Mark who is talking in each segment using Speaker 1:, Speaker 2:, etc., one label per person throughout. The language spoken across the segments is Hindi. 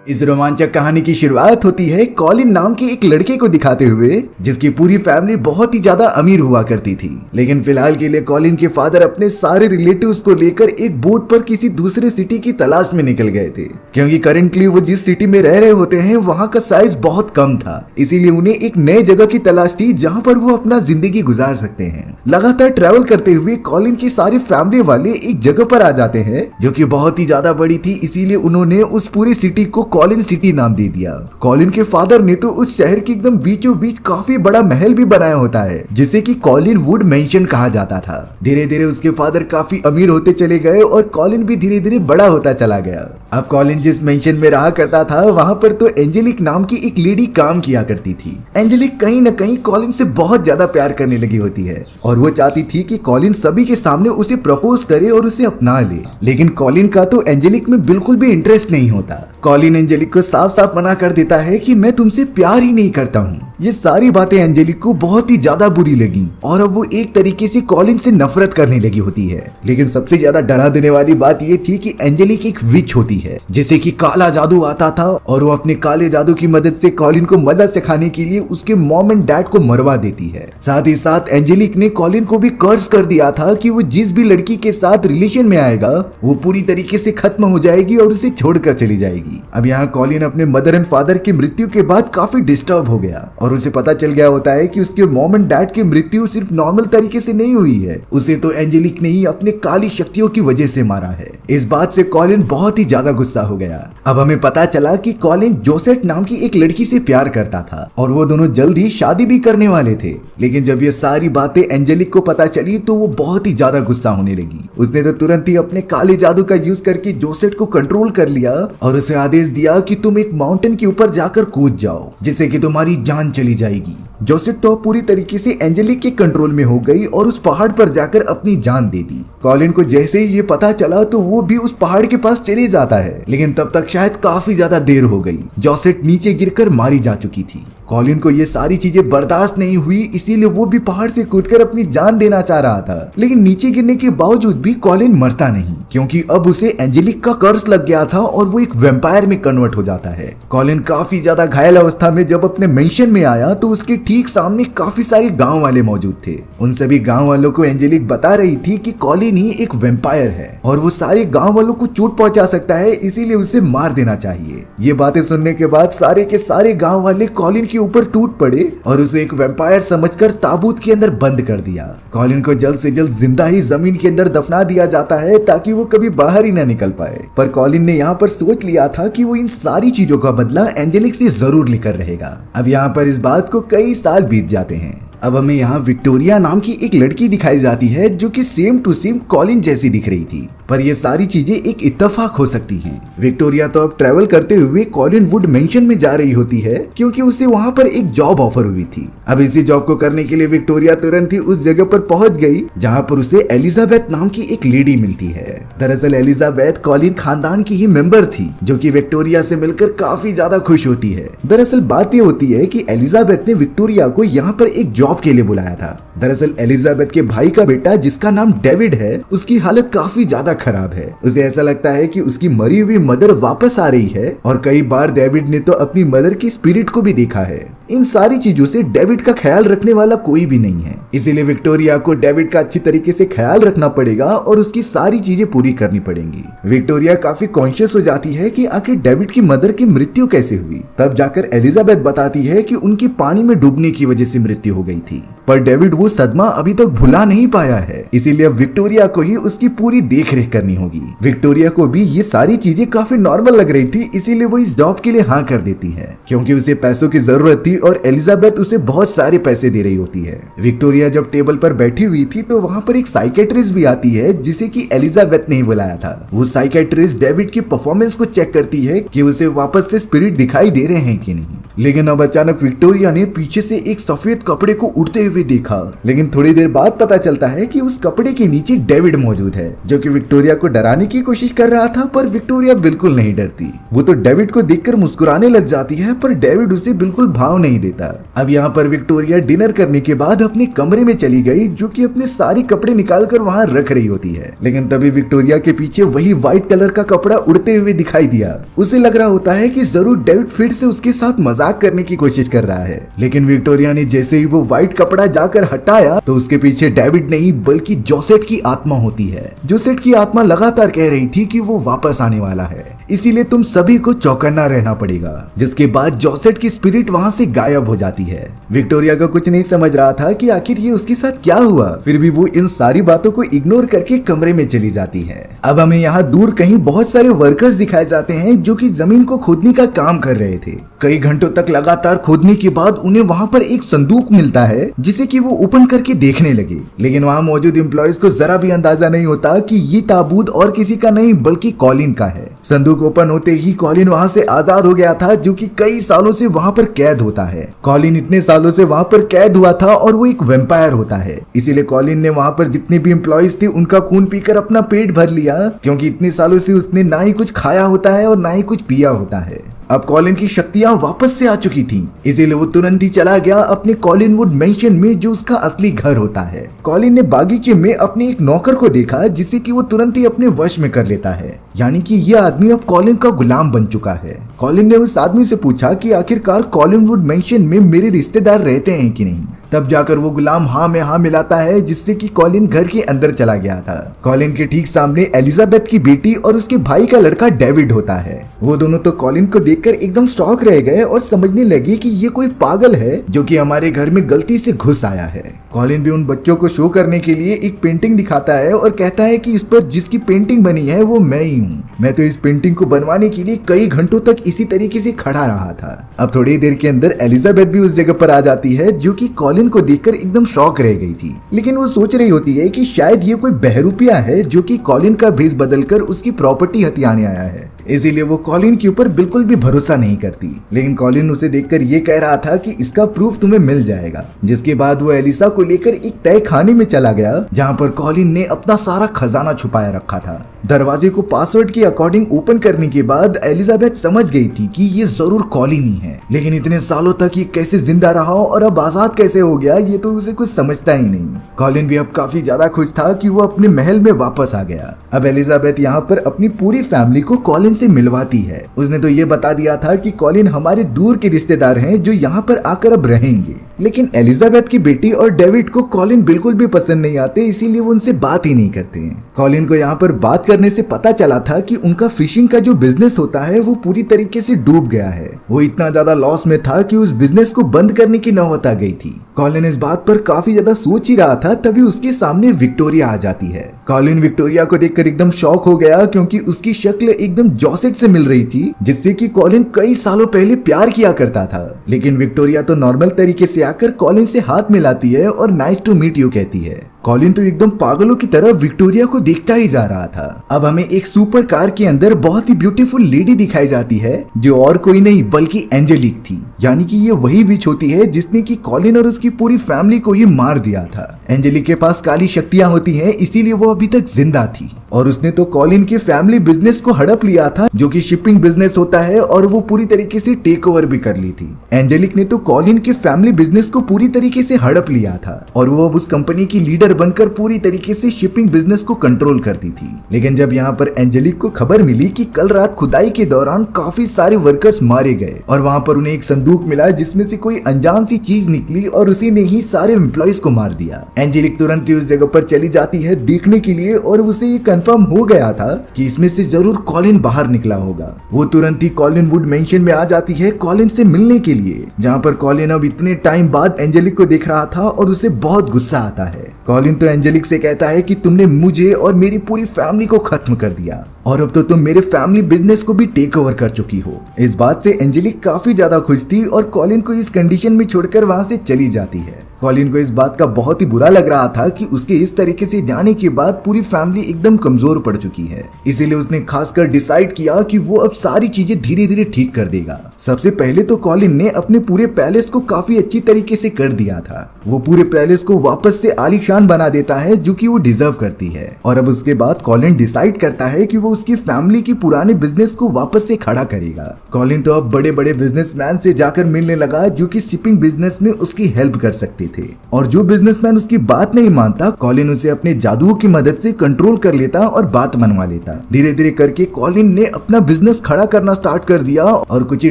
Speaker 1: इस रोमांचक कहानी की शुरुआत होती है कॉलिन नाम के एक लड़के को दिखाते हुए, जिसकी पूरी फैमिली बहुत ही ज्यादा अमीर हुआ करती थी। लेकिन फिलहाल के लिए कॉलिन के फादर अपने सारे रिलेटिव्स को लेकर एक बोट पर किसी दूसरे सिटी की तलाश में निकल गए थे, क्योंकि करंटली वो जिस सिटी में रह रहे होते हैं वहाँ का साइज बहुत कम था। इसीलिए उन्हें एक नए जगह की तलाश थी जहाँ पर वो अपना जिंदगी गुजार सकते हैं। लगातार ट्रेवल करते हुए कॉलिन की सारी फैमिली वाले एक जगह पर आ जाते हैं जो कि बहुत ही ज्यादा बड़ी थी, इसीलिए उन्होंने उस पूरी सिटी को कॉलिन सिटी नाम दे दिया। कॉलिन के फादर ने तो उस शहर के एकदम बीचों बीच काफी बड़ा महल भी बनाया होता है, जिसे कि कॉलिन वुड मेंशन कहा जाता था। धीरे धीरे उसके फादर काफी अमीर होते चले गए और कॉलिन भी धीरे धीरे बड़ा होता चला गया। अब कॉलिन जिस मेंशन में रहा करता था वहाँ पर तो एंजेलिक नाम की एक लेडी काम किया करती थी। एंजेलिक कहीं न कहीं कॉलिन से बहुत ज्यादा प्यार करने लगी होती है और वो चाहती थी कि कॉलिन सभी के सामने उसे प्रपोज करे और उसे अपना ले। लेकिन कॉलिन का तो एंजेलिक में बिल्कुल भी इंटरेस्ट नहीं होता। कॉलिन एंजेलिक को साफ साफ मना कर देता है कि मैं तुमसे प्यार ही नहीं करता हूँ। ये सारी बातें एंजेलिक को बहुत ही ज्यादा बुरी लगी और अब वो एक तरीके से कॉलिन से नफरत करने लगी होती है। लेकिन सबसे ज्यादा डरा देने वाली बात ये थी कि एंजेलिक एक विच होती है, जिसे कि काला जादू आता था और वो अपने काले जादू की मदद से कॉलिन को मजा सिखाने के लिए उसके मॉम एंड डैड को मरवा देती है। साथ ही साथ एंजेलिक ने कॉलिन को भी कर्ज कर दिया था कि वो जिस भी लड़की के साथ रिलेशन में आएगा वो पूरी तरीके से खत्म हो जाएगी और उसे छोड़कर चली जाएगी। अब यहाँ कॉलिन अपने मदर एंड फादर की मृत्यु के बाद काफी डिस्टर्ब हो गया और उसे पता चल गया होता है कि उसके मॉम एंड डैड की मृत्यु सिर्फ नॉर्मल तरीके से नहीं हुई है, उसे तो एंजेलिक ने ही अपने काली शक्तियों की वजह से मारा है। इस बात से कॉलिन बहुत ही ज्यादा गुस्सा हो गया। अब हमें पता चला कि कॉलिन जोसेट नाम की एक लड़की से प्यार करता था और वो दोनों जल्द ही शादी भी करने वाले थे। लेकिन जब ये सारी बातें एंजेलिक को पता चली तो वो बहुत ही ज्यादा गुस्सा होने लगी। उसने तो तुरंत ही अपने काले जादू का यूज करके जोसेट को कंट्रोल कर लिया और उसे आदेश दिया कि तुम एक माउंटेन के ऊपर जाकर कूद जाओ, जिससे कि तुम्हारी जान चली जाएगी। जोसेट तो पूरी तरीके से एंजेलिक के कंट्रोल में हो गई और उस पहाड़ पर जाकर अपनी जान दे दी। कॉलिन को जैसे ही ये पता चला तो वो भी उस पहाड़ के पास चले जाता है, लेकिन तब तक शायद काफी ज्यादा देर हो गई। जोसेट नीचे गिरकर मारी जा चुकी थी। कॉलिन को ये सारी चीजें बर्दाश्त नहीं हुई, इसीलिए वो भी पहाड़ से कूदकर अपनी जान देना चाह रहा था। लेकिन नीचे गिरने के बावजूद भी कॉलिन मरता नहीं, क्योंकि अब उसे एंजेलिक का कर्ज लग गया था और वो एक वैम्पायर में कन्वर्ट हो जाता है। कॉलिन काफी ज्यादा घायल अवस्था में जब अपने मेंशन में आया तो उसके ठीक सामने काफी सारे गांव वाले मौजूद थे। उन सभी गांव वालों को एंजेलिक बता रही थी कि कॉलिन ही एक वैम्पायर है और वो सारे गांव वालों को चोट पहुंचा सकता है, इसीलिए उसे मार देना चाहिए। ये बातें सुनने के बाद सारे के सारे गांव वाले कॉलिन के ऊपर टूट पड़े और उसे एक वैम्पायर समझकर ताबूत के अंदर बंद कर दिया। कॉलिन को जल्द से जल्द जिंदा ही जमीन के अंदर दफना दिया जाता है ताकि वो कभी बाहर ही ना निकल पाए। पर कॉलिन ने यहाँ पर सोच लिया था कि वो इन सारी चीजों का बदला एंजेलिक से जरूर लेकर रहेगा। अब यहाँ पर इस बात को कई साल बीत जाते हैं। अब हमें यहाँ विक्टोरिया नाम की एक लड़की दिखाई जाती है जो कि सेम टू सेम कॉलिन जैसी दिख रही थी, पर ये सारी चीजें एक इत्तेफाक हो सकती हैं। विक्टोरिया तो अब ट्रेवल करते हुए कॉलिन वुड मेंशन में जा रही होती है, क्योंकि उसे वहाँ पर एक जॉब ऑफर हुई थी। अब इसी जॉब को करने के लिए विक्टोरिया तुरंत ही उस जगह पर पहुंच गई जहाँ पर उसे एलिजाबेथ नाम की एक लेडी मिलती है। दरअसल एलिजाबेथ कॉलिन खानदान की ही मेंबर थी, जो कि विक्टोरिया से मिलकर काफी ज्यादा खुश होती है। दरअसल बात ये होती है कि एलिजाबेथ ने विक्टोरिया को यहाँ पर एक जॉब के लिए बुलाया था। दरअसल एलिजाबेथ के भाई का बेटा जिसका नाम डेविड है, उसकी हालत काफी ज्यादा खराब है। उसे ऐसा लगता है कि उसकी मरी हुई मदर वापस आ रही है और कई बार डेविड ने तो अपनी मदर की स्पिरिट को भी देखा है। इन सारी चीजों से डेविड का ख्याल रखने वाला कोई भी नहीं है, इसीलिए विक्टोरिया को डेविड का अच्छी तरीके से ख्याल रखना पड़ेगा और उसकी सारी चीजें पूरी करनी पड़ेंगी। विक्टोरिया काफी कॉन्शियस हो जाती है कि आखिर डेविड की मदर की मृत्यु कैसे हुई। तब जाकर एलिजाबेथ बताती है कि उनकी पानी में डूबने की वजह से मृत्यु हो गई थी, पर डेविड वो सदमा अभी तक भुला नहीं पाया है, इसीलिए विक्टोरिया को ही उसकी पूरी देखरेख करनी होगी। विक्टोरिया को भी ये सारी चीजें काफी नॉर्मल लग रही थी, इसीलिए वो इस जॉब के लिए हाँ कर देती है, क्योंकि उसे पैसों की जरूरत थी और एलिजाबेथ उसे बहुत सारे पैसे दे रही होती है। विक्टोरिया जब टेबल पर बैठी हुई थी तो वहाँ पर एक साइकेट्रिस्ट भी आती है, जिसे कि एलिजाबेथ ने ही बुलाया था। वो साइकेट्रिस्ट डेविड की परफॉर्मेंस को चेक करती है कि उसे वापस से स्पिरिट दिखाई दे रहे हैं कि नहीं। लेकिन अब अचानक विक्टोरिया ने पीछे से एक सफेद कपड़े को उड़ते हुए देखा। लेकिन थोड़ी देर बाद पता चलता है कि उस कपड़े के नीचे डेविड मौजूद है, जो कि विक्टोरिया को डराने की कोशिश कर रहा था, पर विक्टोरिया बिल्कुल नहीं डरती। वो तो डेविड को देखकर मुस्कुराने लग जाती है, पर डेविड उसे बिल्कुल भाव नहीं देता। अब यहाँ पर विक्टोरिया डिनर करने के बाद अपने कमरे में चली गई, जो कि अपने सारे कपड़े निकाल कर वहाँ रख रही होती है। लेकिन तभी विक्टोरिया के पीछे वही व्हाइट कलर का कपड़ा उड़ते हुए दिखाई दिया। उसे लग रहा होता है कि जरूर डेविड फिर से उसके साथ मजाक करने की कोशिश कर रहा है। लेकिन विक्टोरिया ने जैसे ही वो व्हाइट कपड़ा जाकर हटाया तो उसके पीछे डेविड नहीं बल्कि जोसेट की आत्मा होती है। जोसेट की आत्मा लगातार कह रही थी कि वो वापस आने वाला है, इसीलिए तुम सभी को चौकन्ना रहना पड़ेगा। जिसके बाद जोसेट की स्पिरिट वहाँ से गायब हो जाती है। विक्टोरिया को कुछ नहीं समझ रहा था कि आखिर ये उसके साथ क्या हुआ, फिर भी वो इन सारी बातों को इग्नोर करके कमरे में चली जाती है। अब हमें यहाँ दूर कहीं बहुत सारे वर्कर्स दिखाए जाते हैं जो कि जमीन को खोदने का काम कर रहे थे। कई घंटों तक लगातार खोदने के बाद उन्हें वहाँ पर एक संदूक मिलता है, जिसे कि वो ओपन करके देखने लगे। लेकिन वहाँ मौजूद एम्प्लॉयज को जरा भी अंदाजा नहीं होता कि ये ताबूत और किसी का नहीं बल्कि कॉलिन का है। संदूक ओपन होते ही कॉलिन वहाँ से आजाद हो गया था, जो कि कई सालों से वहाँ पर कैद होता है। कॉलिन इतने सालों से वहाँ पर कैद हुआ था और वो एक वेम्पायर होता है, इसीलिए कॉलिन ने वहाँ पर जितने भी एम्प्लॉयज थे उनका खून पीकर अपना पेट भर लिया, क्योंकि इतने सालों से उसने ना ही कुछ खाया होता है और ना ही कुछ पिया होता है। अब कॉलिन की शक्तियां वापस से आ चुकी थीं, इसीलिए वो तुरंत ही चला गया अपने कॉलिनवुड मेंशन में, जो उसका असली घर होता है। कॉलिन ने बागीचे में अपने एक नौकर को देखा, जिसे कि वो तुरंत ही अपने वश में कर लेता है, यानी कि ये आदमी अब कॉलिन का गुलाम बन चुका है। कॉलिन ने उस आदमी से पूछा कि आखिरकार कॉलिनवुड मेंशन में मेरे रिश्तेदार रहते हैं कि नहीं। तब जाकर वो गुलाम हाँ में हाँ मिलाता है, जिससे कि कॉलिन घर के अंदर चला गया था। कॉलिन के ठीक सामने एलिजाबेथ की बेटी और उसके भाई का लड़का डेविड होता है। वो दोनों तो कॉलिन को देखकर एकदम शॉक रह गए और समझने लगे कि ये कोई पागल है जो कि हमारे घर में गलती से घुस आया है। कॉलिन भी उन बच्चों को शो करने के लिए एक पेंटिंग दिखाता है और कहता है कि इस पर जिसकी पेंटिंग बनी है वो मैं ही हूँ। मैं तो इस पेंटिंग को बनवाने के लिए कई घंटों तक इसी तरीके से खड़ा रहा था। अब थोड़ी देर के अंदर एलिजाबेथ भी उस जगह पर आ जाती है, जो कि कॉलिन को देखकर एकदम शॉक रह गई थी। लेकिन वो सोच रही होती है कि शायद ये कोई बहरूपिया है जो कि कॉलिन का भेष बदलकर उसकी प्रॉपर्टी हथियाने आया है, इसीलिए वो कॉलिन के ऊपर बिल्कुल भी भरोसा नहीं करती। लेकिन कॉलिन उसे देखकर ये कह रहा था कि इसका प्रूफ तुम्हें मिल जाएगा। जिसके बाद वो एलिसा को लेकर एक तय खाने में चला गया, जहाँ पर कॉलिन ने अपना सारा खजाना छुपाया रखा था। दरवाजे को पासवर्ड के अकॉर्डिंग ओपन करने के बाद एलिजाबेथ समझ गई थी कि ये जरूर कॉलिन ही है। लेकिन इतने सालों तक ये कैसे जिंदा रहा और अब आजाद कैसे हो गया, ये तो उसे कुछ समझता ही नहीं। कॉलिन भी अब काफी ज्यादा खुश था कि वो अपने महल में वापस आ गया। अब एलिजाबेथ यहाँ पर अपनी पूरी फैमिली को कॉलिन से मिलवाती है। उसने तो ये बता दिया था कि कॉलिन हमारे दूर के रिश्तेदार हैं जो यहाँ पर आकर अब रहेंगे। लेकिन एलिजाबेथ की बेटी और डेविड को कॉलिन बिल्कुल भी पसंद नहीं आते, इसीलिए वो उनसे बात ही नहीं करते हैं। कॉलिन को यहाँ पर बात करने से पता चला था कि उनका फिशिंग का जो बिजनेस होता है वो पूरी तरीके से डूब गया है। वो इतना ज्यादा लॉस में था कि उस बिजनेस को बंद करने की नौबत आ गई थी। कॉलिन इस बात पर काफी ज्यादा सोच ही रहा था, तभी उसके सामने विक्टोरिया आ जाती है। कॉलिन विक्टोरिया को देखकर एकदम शॉक हो गया, क्योंकि उसकी शक्ल एकदम जोसेट से मिल रही थी, जिससे कि कॉलिन कई सालों पहले प्यार किया करता था। लेकिन विक्टोरिया तो नॉर्मल तरीके से आकर कॉलिन से हाथ मिलाती है और नाइस टू मीट यू कहती है। कॉलिन तो एकदम पागलों की तरह विक्टोरिया को देखता ही जा रहा था। अब हमें एक सुपर कार के अंदर बहुत ही ब्यूटीफुल लेडी दिखाई जाती है, जो और कोई नहीं बल्कि एंजेलिक थी। यानी कि ये वही विच होती है जिसने कि कॉलिन और उसकी पूरी फैमिली को ही मार दिया था। एंजेलिक के पास काली शक्तियां होती हैं, इसीलिए वो अभी तक जिंदा थी। और उसने तो कॉलिन के फैमिली बिजनेस को हड़प लिया था, जो कि शिपिंग बिजनेस होता है, और वो पूरी तरीके से टेक ओवर भी कर ली थी। एंजेलिक ने तो कॉलिन के फैमिली बिजनेस को पूरी तरीके से हड़प लिया था, और वो अब उस कंपनी की लीडर बनकर पूरी तरीके से शिपिंग बिजनेस को कंट्रोल करती थी। लेकिन जब यहाँ पर एंजेलिक को खबर मिली कि कल रात खुदाई के दौरान काफी सारे वर्कर्स मारे गए, और वहाँ पर उन्हें एक संदूक मिला जिसमें से कोई अनजान सी चीज निकली और उसी ने ही सारे एम्प्लॉइज को मार दिया। एंजेलिक तुरंत ही उस जगह पर चली जाती है देखने के लिए, और उसे ये कंफर्म हो गया था कि इसमें से जरूर कॉलिन बाहर निकला होगा। वो तुरंत ही कॉलिनवुड मेंशन में आ जाती है कॉलिन से मिलने के लिए, जहाँ पर कॉलिन अब इतने टाइम बाद एंजेलिक को देख रहा था और उसे बहुत गुस्सा आता है। कॉलिन तो एंजेलिक से कहता है कि तुमने मुझे और मेरी पूरी फैमिली को खत्म कर दिया। और अब तो तुम मेरे फैमिली बिजनेस को भी टेक ओवर कर चुकी हो। इस बात से एंजेलिक काफी ज्यादा खुश थी और कॉलिन को इस कंडीशन में छोड़कर वहां से चली जाती है। कॉलिन को इस बात का बहुत ही बुरा लग रहा था कि उसके इस तरीके से जाने के बाद पूरी फैमिली एकदम कमजोर पड़ चुकी है। इसीलिए उसने खासकर डिसाइड किया कि वो अब सारी चीजें धीरे धीरे ठीक कर देगा। सबसे पहले तो कॉलिन ने अपने पूरे पैलेस को काफी अच्छी तरीके से कर दिया था। वो पूरे पैलेस को वापस से आलीशान बना देता है जो कि वो डिजर्व करती है। और अब उसके बाद कॉलिन डिसाइड करता है कि वो उसकी फैमिली की पुराने बिजनेस को वापस से खड़ा करेगा। कॉलिन तो अब बड़े बड़े बिजनेसमैन से जाकर मिलने लगा जो कि शिपिंग बिजनेस में उसकी हेल्प कर सकते थे। और जो बिजनेसमैन उसकी बात नहीं मानता, कॉलिन उसे अपने जादू की मदद से कंट्रोल कर लेता और बात मनवा लेता। धीरे धीरे करके कॉलिन ने अपना बिजनेस खड़ा करना स्टार्ट कर दिया और कुछ ही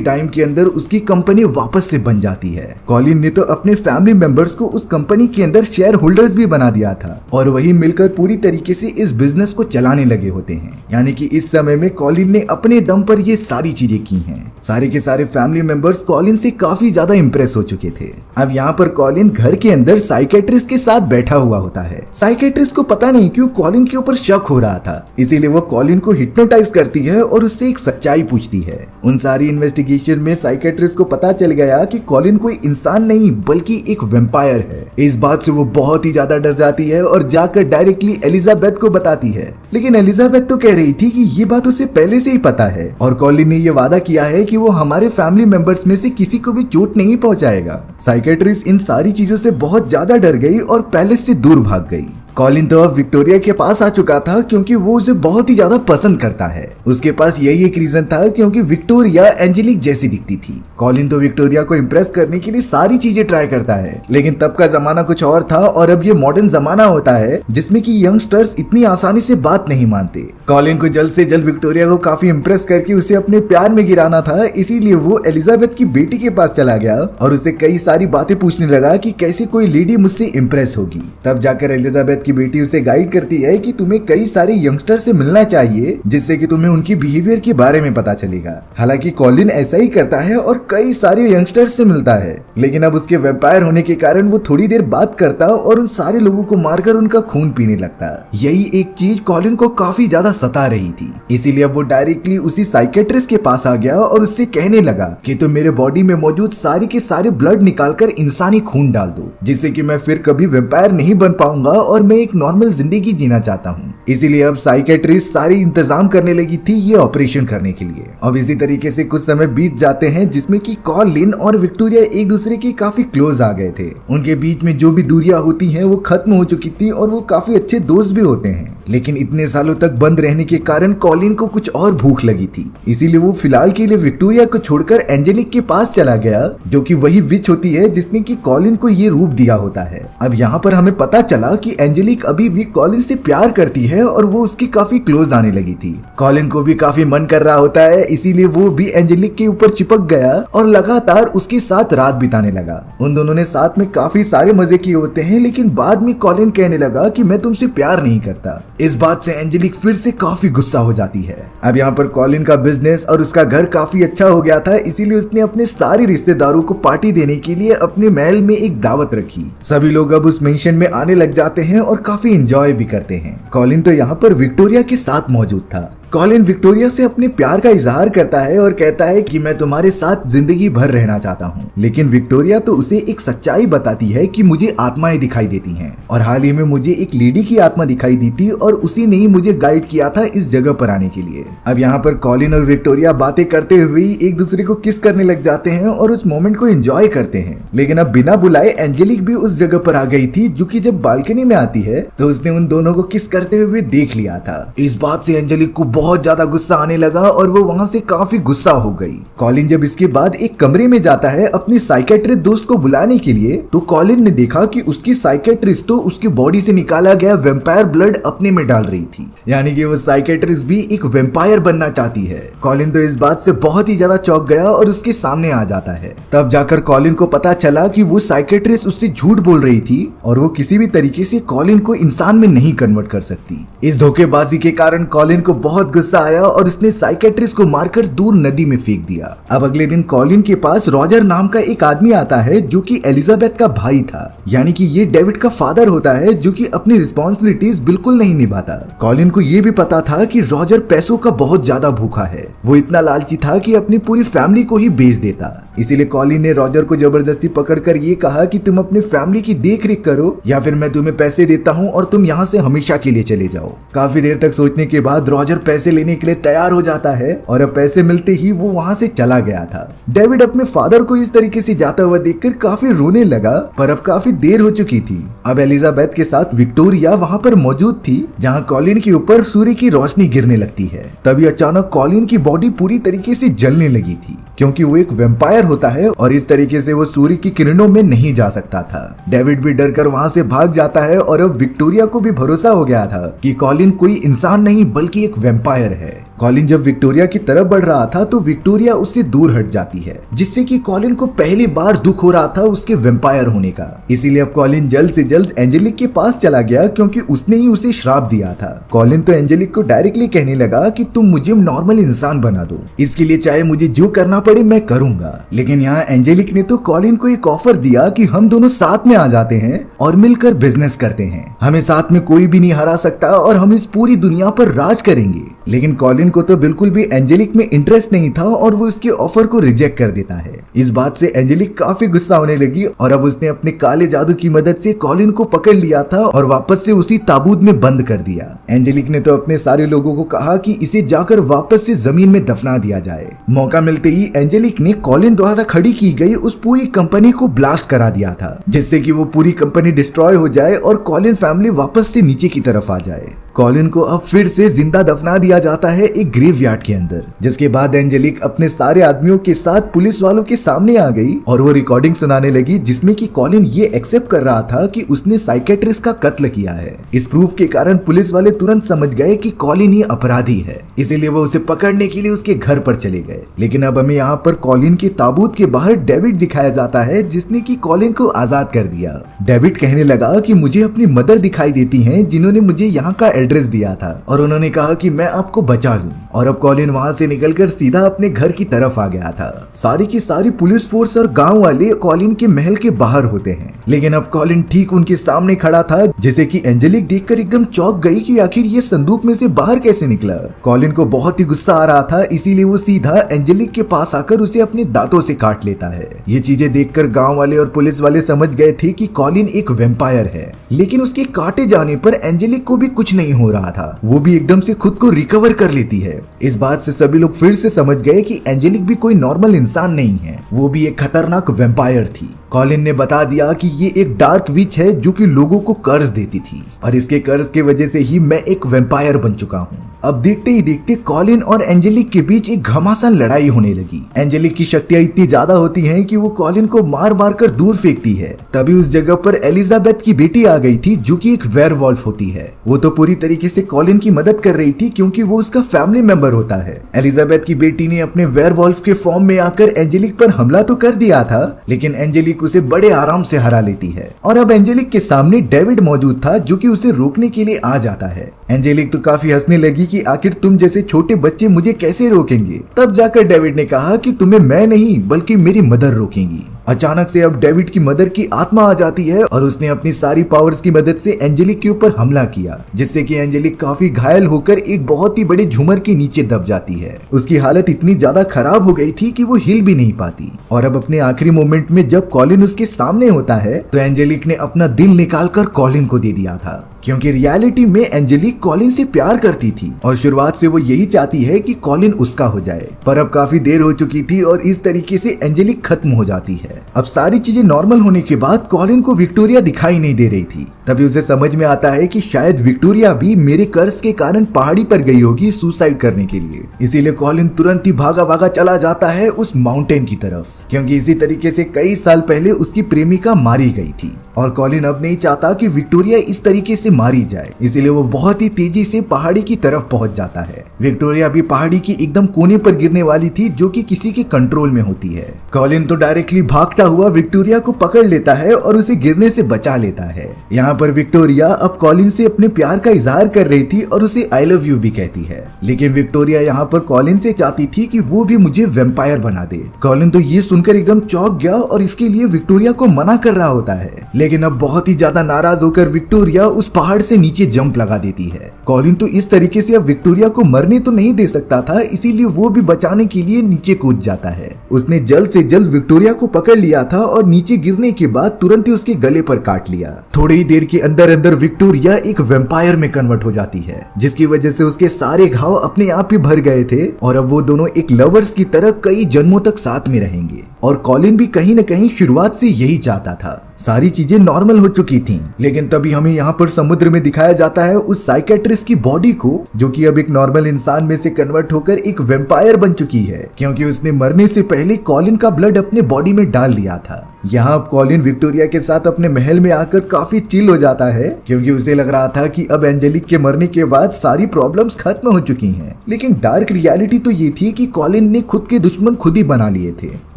Speaker 1: टाइम के अंदर उसकी कंपनी वापस से बन जाती है। कॉलिन ने तो अपने फैमिली मेंबर्स को उस कंपनी के अंदर शेयर होल्डर्स भी बना दिया था और वही मिलकर पूरी तरीके से इस बिजनेस को चलाने लगे होते हैं। यानी कि इस समय में कॉलिन ने अपने दम पर ये सारी चीजें की हैं। सारे के सारे फैमिली मेंबर्स कॉलिन से काफी ज्यादा इंप्रेस हो चुके थे। अब यहाँ पर कॉलिन घर के अंदर साइकेट्रिस्ट के साथ बैठा हुआ होता है। साइकेट्रिस्ट को पता नहीं क्यों कॉलिन के ऊपर शक हो रहा था, इसीलिए वो कॉलिन को हिप्नोटाइज करती है और उससे एक सच्चाई पूछती है। उन सारी इन्वेस्टिगेशन में साइकेट्रिस्ट को पता चल गया कि कॉलिन कोई इंसान नहीं बल्कि एक वेम्पायर है। इस बात से वो बहुत ही ज्यादा डर जाती है और जाकर डायरेक्टली एलिजाबेथ को बताती है। लेकिन एलिजाबेथ तो कह रही थी कि ये बात उसे पहले से ही पता है और कॉलिन ने ये वादा किया है कि वो हमारे फैमिली मेंबर्स में से किसी को भी चोट नहीं पहुंचाएगा। साइकेट्रिस्ट इन सारी चीजों से बहुत ज्यादा डर गई और पैलेस से दूर भाग गई। कॉलिन तो अब विक्टोरिया के पास आ चुका था क्योंकि वो उसे बहुत ही ज्यादा पसंद करता है। उसके पास यही एक रीजन था क्योंकि विक्टोरिया एंजेलिक जैसी दिखती थी। कॉलिन तो विक्टोरिया को इम्प्रेस करने के लिए सारी चीजें ट्राई करता है, लेकिन तब का जमाना कुछ और था और अब ये मॉडर्न जमाना होता है जिसमें कि यंगस्टर्स इतनी आसानी से बात नहीं मानते। कॉलिन को जल्द से जल्द विक्टोरिया को काफी इम्प्रेस करके उसे अपने प्यार में गिराना था, इसीलिए वो एलिजाबेथ की बेटी के पास चला गया और उसे कई सारी बातें पूछने लगा कि कैसे कोई लेडी मुझसे इम्प्रेस होगी। तब जाकर एलिजाबेथ की बेटी उसे गाइड करती है कि तुम्हें कई सारे यंगस्टर से मिलना चाहिए जिससे कि तुम्हें उनकी बिहेवियर के बारे में पता चलेगा। हालांकि कॉलिन ऐसा ही करता है और कई सारे यंगस्टर से मिलता है, लेकिन अब उसके वैम्पायर होने के कारण वो थोड़ी देर बात करता और उन सारे लोगों को मारकर उनका खून पीने लगता। यही एक चीज कॉलिन को काफी ज्यादा सता रही थी, इसीलिए वो डायरेक्टली उसी साइकेट्रिस्ट के पास आ गया और उससे कहने लगा कि तुम मेरे बॉडी में मौजूद सारे के सारे ब्लड निकालकर इंसानी खून डाल दो, जिससे कि मैं फिर कभी वैम्पायर नहीं बन पाऊंगा और मैं एक नॉर्मल जिंदगी जीना चाहता हूँ। इसीलिए अब साइकेट्रिस्ट सारी इंतजाम करने लगी थी ये ऑपरेशन करने के लिए। अब इसी तरीके से कुछ समय बीत जाते हैं जिसमें कि कॉलिन और विक्टोरिया एक दूसरे के काफी क्लोज आ गए थे। उनके बीच में जो भी दूरियां होती हैं वो खत्म हो चुकी थी और वो काफी अच्छे दोस्त भी होते हैं। लेकिन इतने सालों तक बंद रहने के कारण कॉलिन को कुछ और भूख लगी थी, इसीलिए वो फिलहाल के लिए विक्टोरिया को छोड़कर एंजेलिक के पास चला गया, जो कि वही विच होती है जिसने कि कॉलिन को ये रूप दिया होता है। अब यहाँ पर हमें पता चला कि एंजेलिक अभी भी कॉलिन से प्यार करती है और वो उसकी काफी क्लोज आने लगी थी। कॉलिन को भी काफी मन कर रहा होता है, इसीलिए वो भी एंजेलिक के ऊपर चिपक गया और लगातार उसके साथ रात बिताने लगा। उन दोनों ने साथ में काफी सारे मजे किए होते हैं, लेकिन बाद में कॉलिन कहने लगा कि मैं तुमसे प्यार नहीं करता। इस बात से एंजेलिक फिर से काफी गुस्सा हो जाती है। अब यहाँ पर कॉलिन का बिजनेस और उसका घर काफी अच्छा हो गया था, इसीलिए उसने अपने सारे रिश्तेदारों को पार्टी देने के लिए अपने महल में एक दावत रखी। सभी लोग अब उस मेंशन में आने लग जाते हैं और काफी एंजॉय भी करते हैं। कॉलिन तो यहाँ पर विक्टोरिया के साथ मौजूद था। कॉलिन विक्टोरिया से अपने प्यार का इजहार करता है और कहता है कि मैं तुम्हारे साथ जिंदगी भर रहना चाहता हूँ। लेकिन विक्टोरिया तो उसे एक सच्चाई बताती है कि मुझे आत्माएं दिखाई देती हैं और हाल ही में मुझे एक लेडी की आत्मा दिखाई दी थी और उसी ने ही मुझे गाइड किया था इस जगह पर आने के लिए। अब यहाँ पर कॉलिन और विक्टोरिया बातें करते हुए एक दूसरे को किस करने लग जाते हैं और उस मोमेंट को एंजॉय करते हैं। लेकिन अब बिना बुलाए एंजेलिक भी उस जगह पर आ गई थी, जो कि जब बालकनी में आती है तो उसने उन दोनों को किस करते हुए देख लिया था। इस बात से एंजेलिक को बहुत ज्यादा गुस्सा आने लगा और वो वहां से काफी गुस्सा हो गई। कॉलिन जब इसके बाद एक कमरे में जाता है अपनी साइकेट्रिस्ट दोस्त को बुलाने के लिए, तो कॉलिन ने देखा कि उसकी साइकेट्रिस्ट तो उसकी बॉडी से निकाला गया वेम्पायर ब्लड अपने में डाल रही थी, यानी कि वो साइकेट्रिस्ट भी एक वेम्पायर बनना चाहती है। कॉलिन तो इस बात से बहुत ही ज्यादा चौंक गया और उसके सामने आ जाता है। तब जाकर कॉलिन को पता चला कि वो साइकेट्रिस्ट उससे झूठ बोल रही थी और वो किसी भी तरीके से कॉलिन को इंसान में नहीं कन्वर्ट कर सकती। इस धोखेबाजी के कारण कॉलिन को बहुत बहुत गुस्सा आया और उसने साइकेट्रिस्ट को मारकर दूर नदी में फेंक दिया। अब अगले दिन कॉलिन के पास रॉजर नाम का एक आदमी आता है जो कि एलिजाबेथ का भाई था, यानी कि ये डेविड का फादर होता है जो कि अपनी रिस्पॉन्सिबिलिटीज बिल्कुल नहीं निभाता। कॉलिन को ये भी पता था कि रॉजर पैसों का बहुत ज्यादा भूखा है, वो इतना लालची था कि अपनी पूरी फैमिली को ही बेच देता। इसीलिए कॉलिन ने रॉजर को जबरदस्ती पकड़कर ये कहा कि तुम अपनी फैमिली की देख रेख करो या फिर मैं तुम्हें पैसे देता हूँ और तुम यहाँ से हमेशा के लिए चले जाओ। काफी देर तक सोचने के बाद रॉजर पैसे लेने के लिए तैयार हो जाता है और अब पैसे मिलते ही वो वहाँ से चला गया था। डेविड अपने फादर को इस तरीके से जाता हुआ देखकर काफी रोने लगा, पर अब काफी देर हो चुकी थी। अब एलिजाबेथ के साथ विक्टोरिया वहाँ पर मौजूद थी जहाँ कॉलिन के ऊपर सूर्य की रोशनी गिरने लगती है। तभी अचानक कॉलिन की बॉडी पूरी तरीके से जलने लगी थी क्योंकि वो एक वेम्पायर होता है और इस तरीके से वो सूर्य की किरणों में नहीं जा सकता था। डेविड भी डरकर वहाँ से भाग जाता है और अब विक्टोरिया को भी भरोसा हो गया था कि कॉलिन कोई इंसान नहीं बल्कि एक वेम्पायर है। कॉलिन जब विक्टोरिया की तरफ बढ़ रहा था तो विक्टोरिया उससे दूर हट जाती है, जिससे कि कॉलिन को पहली बार दुख हो रहा था उसके वेम्पायर होने का। इसीलिए अब कॉलिन जल्द से जल्द एंजेलिक के पास चला गया क्योंकि उसने ही उसे श्राप दिया था। कॉलिन तो एंजेलिक को डायरेक्टली कहने लगा कि तुम मुझे नॉर्मल इंसान बना दो, इसके लिए चाहे मुझे जो करना पड़े मैं करूंगा। लेकिन यहाँ एंजेलिक ने तो कॉलिन को एक ऑफर दिया कि हम दोनों साथ में आ जाते हैं और मिलकर बिजनेस करते हैं, हमें साथ में कोई भी नहीं हरा सकता और हम इस पूरी दुनिया पर राज करेंगे। लेकिन कॉलिन को तो बिल्कुल भी एंजेलिक में इंटरेस्ट नहीं था और वो उसके ऑफर को रिजेक्ट कर देता है। इस बात से एंजेलिक काफी गुस्सा होने लगी और अब उसने अपने काले जादू की मदद से कॉलिन को पकड़ लिया था और वापस से उसी ताबूत में बंद कर दिया। एंजेलिक ने तो अपने सारे लोगों को कहा कि इसे जाकर वापस से जमीन में दफना दिया जाए। मौका मिलते ही एंजेलिक ने कॉलिन द्वारा खड़ी की गई उस पूरी कंपनी को ब्लास्ट करा दिया था, जिससे कि वो पूरी कंपनी डिस्ट्रॉय हो जाए और कॉलिन फैमिली वापस से नीचे की तरफ आ जाए। कॉलिन को अब फिर से जिंदा दफना दिया जाता है एक ग्रेवयार्ड के अंदर, जिसके बाद एंजेलिक अपने सारे आदमियों के साथ पुलिस वालों के सामने आ गई और वो रिकॉर्डिंग सुनाने लगी जिसमें कि कॉलिन ये एक्सेप्ट कर रहा था कि उसने साइकेट्रिस्ट का कत्ल किया है। इस प्रूफ के कारण पुलिस वाले तुरंत समझ गए कि कॉलिन ही अपराधी है, इसीलिए वो उसे पकड़ने के लिए उसके घर पर चले गए। लेकिन अब हमें यहाँ पर कॉलिन के ताबूत के बाहर डेविड दिखाया जाता है जिसने कि कॉलिन को आजाद कर दिया। डेविड कहने लगा कि मुझे अपनी मदर दिखाई देती हैं जिन्होंने मुझे यहाँ का एड्रेस दिया था और उन्होंने कहा कि मैं आपको बचा लूं। और अब कॉलिन वहां से निकलकर सीधा अपने घर की तरफ आ गया था। सारी की सारी पुलिस फोर्स और गांव वाले कॉलिन के महल के बाहर होते हैं, लेकिन अब कॉलिन ठीक उनके सामने खड़ा था, जिसे कि एंजेलिक देखकर एकदम चौंक गई कि आखिर ये संदूक में से बाहर कैसे निकला। कॉलिन को बहुत ही गुस्सा आ रहा था, इसीलिए वो सीधा एंजेलिक के पास आकर उसे अपने दांतों से काट लेता है। ये चीजें देखकर गाँव वाले और पुलिस वाले समझ गए थे कि कॉलिन एक वेम्पायर है, लेकिन उसके काटे जाने पर एंजेलिक को भी कुछ नहीं हो रहा था, वो भी एकदम से खुद को रिकवर कर लेती है। इस बात से सभी लोग फिर से समझ गए कि एंजेलिक भी कोई नॉर्मल इंसान नहीं है, वो भी एक खतरनाक वेम्पायर थी। कॉलिन ने बता दिया कि ये एक डार्क विच है जो कि लोगों को कर्ज देती थी और इसके कर्ज की वजह से ही मैं एक वेम्पायर बन चुका हूँ। अब देखते ही देखते कॉलिन और एंजेलिक के बीच एक घमासान लड़ाई होने लगी। एंजेलिक की शक्तियां इतनी ज्यादा होती हैं कि वो कॉलिन को मार मार कर दूर फेंकती है। तभी उस जगह पर एलिजाबेथ की बेटी आ गई थी जो कि एक वेयरवॉल्फ होती है। वो तो पूरी तरीके से कॉलिन की मदद कर रही थी क्योंकि वो उसका फैमिली मेंबर होता है। एलिजाबेथ की बेटी ने अपने वेयरवॉल्फ के फॉर्म में आकर एंजेलिक पर हमला तो कर दिया था, लेकिन एंजेलिक उसे बड़े आराम से हरा लेती है। और अब एंजेलिक के सामने डेविड मौजूद था जो कि उसे रोकने के लिए आ जाता है। एंजेलिक तो काफी हंसने लगी कि आखिर तुम जैसे छोटे बच्चे मुझे कैसे रोकेंगे। तब जाकर डेविड ने कहा कि तुम्हें मैं नहीं बल्कि मेरी मदर रोकेंगी। अचानक से अब डेविड की मदर की आत्मा आ जाती है और उसने अपनी सारी पावर्स की मदद से एंजेलिक के ऊपर हमला किया, जिससे कि एंजेलिक काफी घायल होकर एक बहुत ही बड़े झूमर के नीचे दब जाती है। उसकी हालत इतनी ज्यादा खराब हो गई थी कि वो हिल भी नहीं पाती। और अब अपने आखिरी मोमेंट में जब कॉलिन उसके सामने होता है तो एंजेलिक ने अपना दिल निकालकर कॉलिन को दे दिया था, क्योंकि रियलिटी में एंजेलिक कॉलिन से प्यार करती थी और शुरुआत से वो यही चाहती है कि कॉलिन उसका हो जाए। पर अब काफी देर हो चुकी थी और इस तरीके से एंजेलिक खत्म हो जाती है। अब सारी चीजें नॉर्मल होने के बाद कॉलिन को विक्टोरिया दिखाई नहीं दे रही थी। तभी उसे समझ में आता है कि शायद विक्टोरिया भी मेरे कर्ज के कारण पहाड़ी पर गई होगी सुसाइड करने के लिए। इसीलिए कॉलिन तुरंत ही भागा भागा चला जाता है उस माउंटेन की तरफ, क्योंकि इसी तरीके से कई साल पहले उसकी प्रेमिका मारी गई थी और कॉलिन अब नहीं चाहता कि विक्टोरिया इस तरीके से मारी जाए। इसीलिए वो बहुत ही तेजी से पहाड़ी की तरफ पहुंच जाता है। विक्टोरिया भी पहाड़ी की एकदम कोने पर गिरने वाली थी जो कि किसी के कंट्रोल में होती है। कॉलिन तो डायरेक्टली भागता हुआ विक्टोरिया को पकड़ लेता है और उसे गिरने से बचा लेता है। यहाँ पर विक्टोरिया अब कॉलिन से अपने प्यार का इजहार कर रही थी और उसे आई लव यू भी कहती है। लेकिन विक्टोरिया यहाँ पर कॉलिन से चाहती थी कि वो भी मुझे वेम्पायर बना दे। कॉलिन तो ये सुनकर एकदम चौंक गया और इसके लिए विक्टोरिया को मना कर रहा होता है। लेकिन अब बहुत ही ज्यादा नाराज होकर विक्टोरिया उस पहाड़ से नीचे जंप लगा देती है। कॉलिन तो इस तरीके से अब विक्टोरिया को मरने तो नहीं दे सकता था, इसीलिए वो भी बचाने के लिए नीचे कूद जाता है। उसने जल्द से जल्द विक्टोरिया को पकड़ लिया था और नीचे गिरने के बाद तुरंत ही उसके गले पर काट लिया। थोड़ी ही देर के अंदर अंदर विक्टोरिया एक वेम्पायर में कन्वर्ट हो जाती है, जिसकी वजह से उसके सारे घाव अपने आप ही भर गए थे और अब वो दोनों एक लवर्स की तरह कई जन्मों तक साथ में रहेंगे। और कॉलिन भी कहीं न कहीं शुरुआत से यही चाहता था। सारी चीजें नॉर्मल हो चुकी थीं, लेकिन तभी हमें यहाँ पर समुद्र में दिखाया जाता है उस साइकेट्रिस्ट की बॉडी को, जो कि अब एक नॉर्मल इंसान में से कन्वर्ट होकर एक वेम्पायर बन चुकी है, क्योंकि उसने मरने से पहले कॉलिन का ब्लड अपने बॉडी में डाल दिया था। यहाँ अब कॉलिन विक्टोरिया के साथ अपने महल में आकर काफी चिल हो जाता है, क्योंकि उसे लग रहा था कि अब एंजेलिक के मरने के बाद सारी प्रॉब्लम्स खत्म हो चुकी हैं। लेकिन डार्क रियलिटी तो ये थी कि कॉलिन ने खुद के दुश्मन खुद ही बना लिए थे।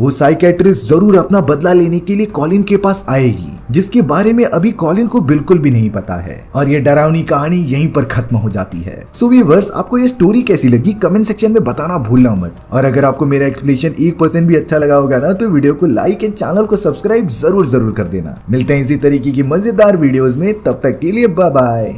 Speaker 1: वो साइकेट्रिस्ट जरूर अपना बदला लेने के लिए कॉलिन के पास आएगी, जिसके बारे में अभी कॉलिन को बिल्कुल भी नहीं पता है। और ये डरावनी कहानी यहीं पर खत्म हो जाती है। सो व्यूअर्स, आपको ये स्टोरी कैसी लगी कमेंट सेक्शन में बताना भूलना मत। और अगर आपको मेरा एक्सप्लेनेशन 1% भी अच्छा लगा होगा ना, तो वीडियो को लाइक एंड चैनल को सब्सक्राइब जरूर कर देना। मिलते हैं इसी तरीके की मजेदार वीडियोस में, तब तक के लिए बाय बाय।